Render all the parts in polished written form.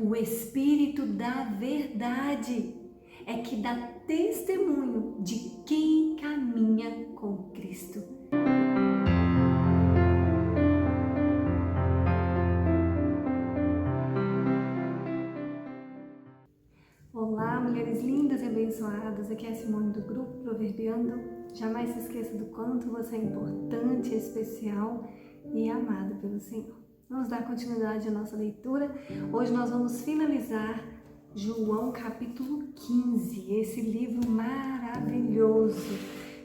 O Espírito da verdade é que dá testemunho de quem caminha com Cristo. Olá, mulheres lindas e abençoadas, aqui é a Simone do Grupo Proverbiando. Jamais se esqueça do quanto você é importante, especial e amada pelo Senhor. Vamos dar continuidade à nossa leitura. Hoje nós vamos finalizar João capítulo 15, esse livro maravilhoso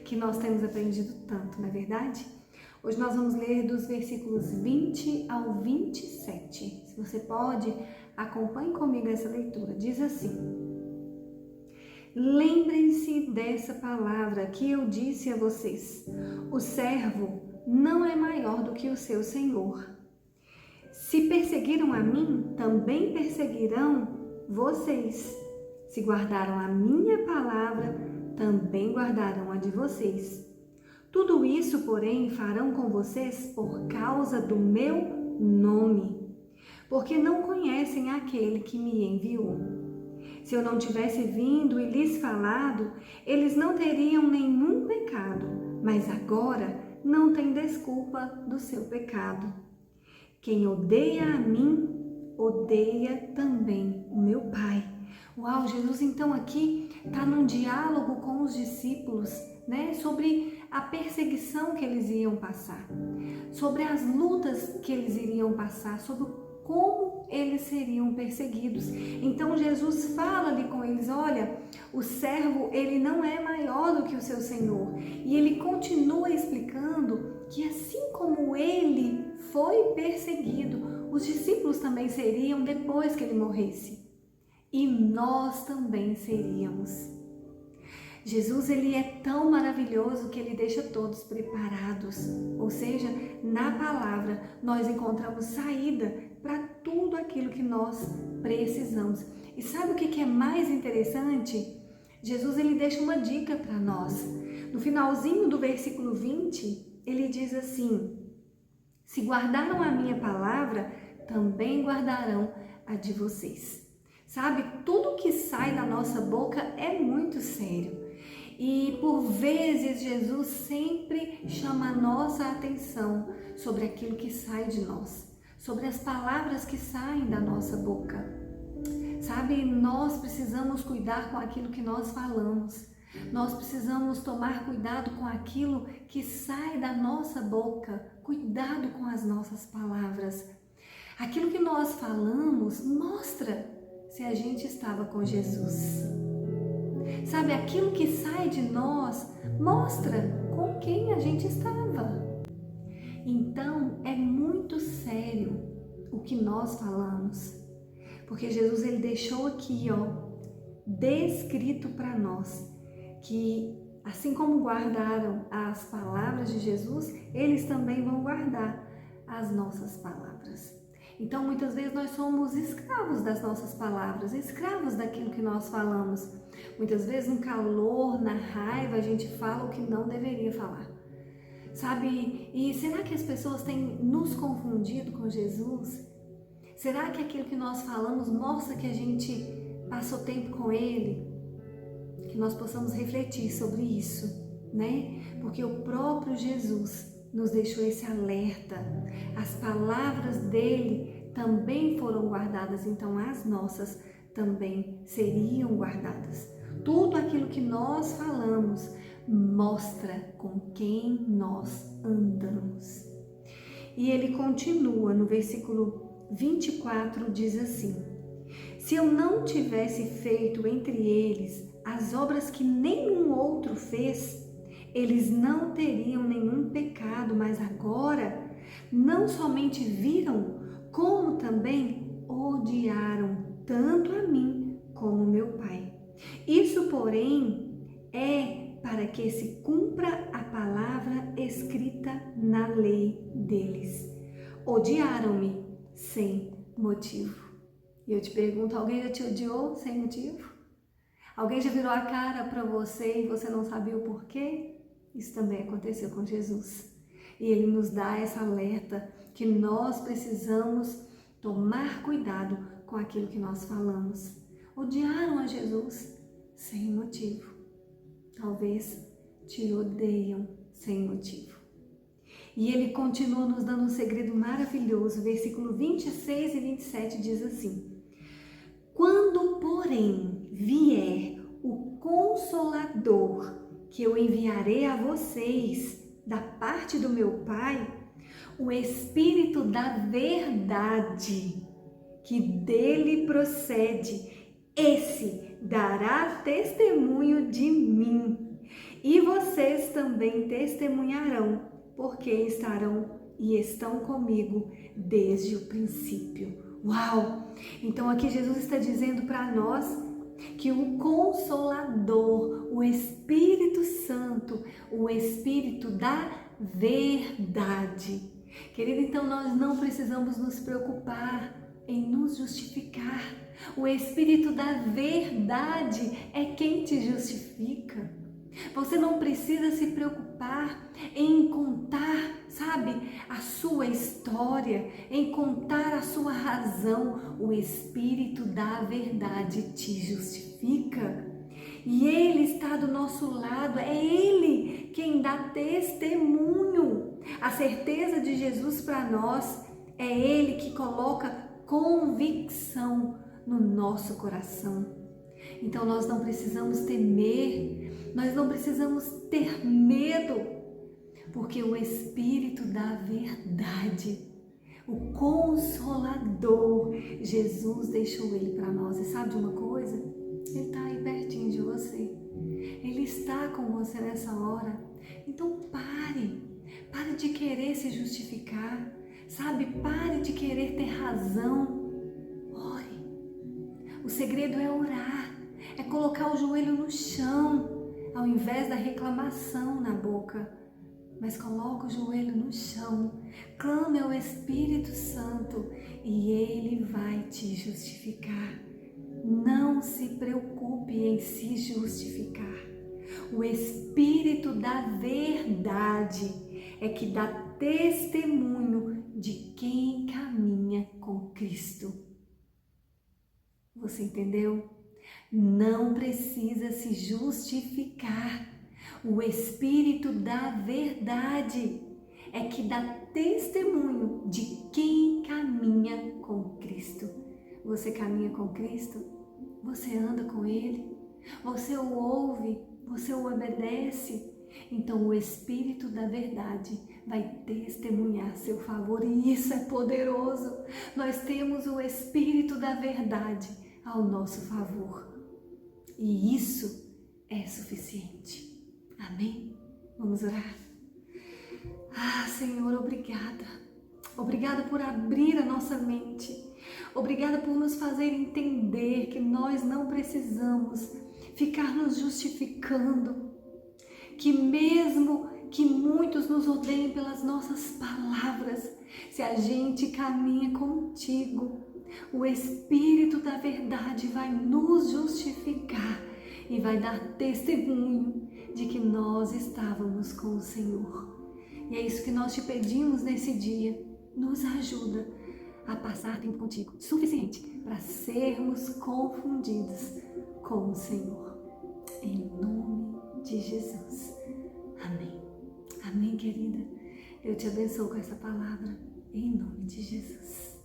que nós temos aprendido tanto, não é verdade? Hoje nós vamos ler dos versículos 20 ao 27. Se você pode, acompanhe comigo essa leitura. Diz assim: lembrem-se dessa palavra que eu disse a vocês: o servo não é maior do que o seu senhor. Se perseguiram a mim, também perseguirão vocês. Se guardaram a minha palavra, também guardarão a de vocês. Tudo isso, porém, farão com vocês por causa do meu nome, porque não conhecem aquele que me enviou. Se eu não tivesse vindo e lhes falado, eles não teriam nenhum pecado, mas agora não tem desculpa do seu pecado. Quem odeia a mim, odeia também o meu Pai. Uau, Jesus então aqui está num diálogo com os discípulos, né? Sobre a perseguição que eles iam passar, sobre as lutas que eles iriam passar, sobre como eles seriam perseguidos. Então Jesus fala ali com eles: olha, o servo ele não é maior do que o seu senhor. E ele continua explicando que assim como ele foi perseguido, os discípulos também seriam depois que ele morresse. E nós também seríamos. Jesus ele é tão maravilhoso que ele deixa todos preparados. Ou seja, na palavra nós encontramos saída para tudo aquilo que nós precisamos. E sabe o que é mais interessante? Jesus ele deixa uma dica para nós. No finalzinho do versículo 20, ele diz assim: se guardaram a minha palavra, também guardarão a de vocês. Sabe, tudo que sai da nossa boca é muito sério. E por vezes Jesus sempre chama a nossa atenção sobre aquilo que sai de nós, sobre as palavras que saem da nossa boca. Sabe, nós precisamos cuidar com aquilo que nós falamos. Nós precisamos tomar cuidado com aquilo que sai da nossa boca. Cuidado com as nossas palavras. Aquilo que nós falamos mostra se a gente estava com Jesus. Sabe, aquilo que sai de nós mostra com quem a gente estava. Então, é muito sério o que nós falamos. Porque Jesus ele deixou aqui, descrito para nós, que assim como guardaram as palavras de Jesus, eles também vão guardar as nossas palavras. Então, muitas vezes nós somos escravos das nossas palavras, escravos daquilo que nós falamos. Muitas vezes no calor, na raiva, a gente fala o que não deveria falar. Sabe? E será que as pessoas têm nos confundido com Jesus? Será que aquilo que nós falamos mostra que a gente passou tempo com Ele? Que nós possamos refletir sobre isso, né? Porque o próprio Jesus nos deixou esse alerta. As palavras dele também foram guardadas, então as nossas também seriam guardadas. Tudo aquilo que nós falamos mostra com quem nós andamos. E ele continua no versículo 24, diz assim: se eu não tivesse feito entre eles as obras que nenhum outro fez, eles não teriam nenhum pecado, mas agora não somente viram, como também odiaram tanto a mim como meu Pai. Isso, porém, é para que se cumpra a palavra escrita na lei deles. Odiaram-me sem motivo. E eu te pergunto, alguém já te odiou sem motivo? Alguém já virou a cara para você e você não sabia o porquê? Isso também aconteceu com Jesus. E ele nos dá essa alerta que nós precisamos tomar cuidado com aquilo que nós falamos. Odiaram a Jesus sem motivo. Talvez te odeiam sem motivo. E ele continua nos dando um segredo maravilhoso. Versículo 26 e 27 diz assim: quando, porém, vier o Consolador, que eu enviarei a vocês da parte do meu Pai, o Espírito da verdade, que dele procede, esse dará testemunho de mim. E vocês também testemunharão, porque estarão e estão comigo desde o princípio. Uau! Então aqui Jesus está dizendo para nós que o Consolador, o Espírito Santo, o Espírito da verdade. Querido, então nós não precisamos nos preocupar em nos justificar. O Espírito da verdade é quem te justifica. Você não precisa se preocupar em contar, sabe, a sua história, em contar a sua razão. O Espírito da verdade te justifica. E Ele está do nosso lado, é Ele quem dá testemunho. A certeza de Jesus para nós é Ele que coloca convicção no nosso coração. Então nós não precisamos temer, nós não precisamos ter medo, porque o Espírito da verdade, o Consolador, Jesus deixou Ele para nós. E sabe de uma coisa? Ele está aí pertinho de você. Ele está com você nessa hora. Então pare de querer se justificar, sabe? Pare de querer ter razão. Ore. O segredo é orar, é colocar o joelho no chão, ao invés da reclamação na boca. Mas coloca o joelho no chão, clame ao Espírito Santo e Ele vai te justificar. Não se preocupe em se justificar. O Espírito da verdade é que dá testemunho de quem caminha com Cristo. Você entendeu? Não precisa se justificar. O Espírito da verdade é que dá testemunho de quem caminha com Cristo. Você caminha com Cristo? Você anda com Ele? Você o ouve? Você o obedece? Então o Espírito da verdade vai testemunhar a seu favor, e isso é poderoso. Nós temos o Espírito da verdade ao nosso favor, e isso é suficiente. Amém? Vamos orar? Senhor, obrigada. Obrigada por abrir a nossa mente. Obrigada por nos fazer entender que nós não precisamos ficar nos justificando, que mesmo que muitos nos odeiem pelas nossas palavras, se a gente caminha contigo, o Espírito da verdade vai nos justificar e vai dar testemunho de que nós estávamos com o Senhor. E é isso que nós te pedimos nesse dia. Nos ajuda a passar tempo contigo, suficiente para sermos confundidos com o Senhor. Em nome de Jesus. Amém. Amém, querida. Eu te abençoo com essa palavra. Em nome de Jesus.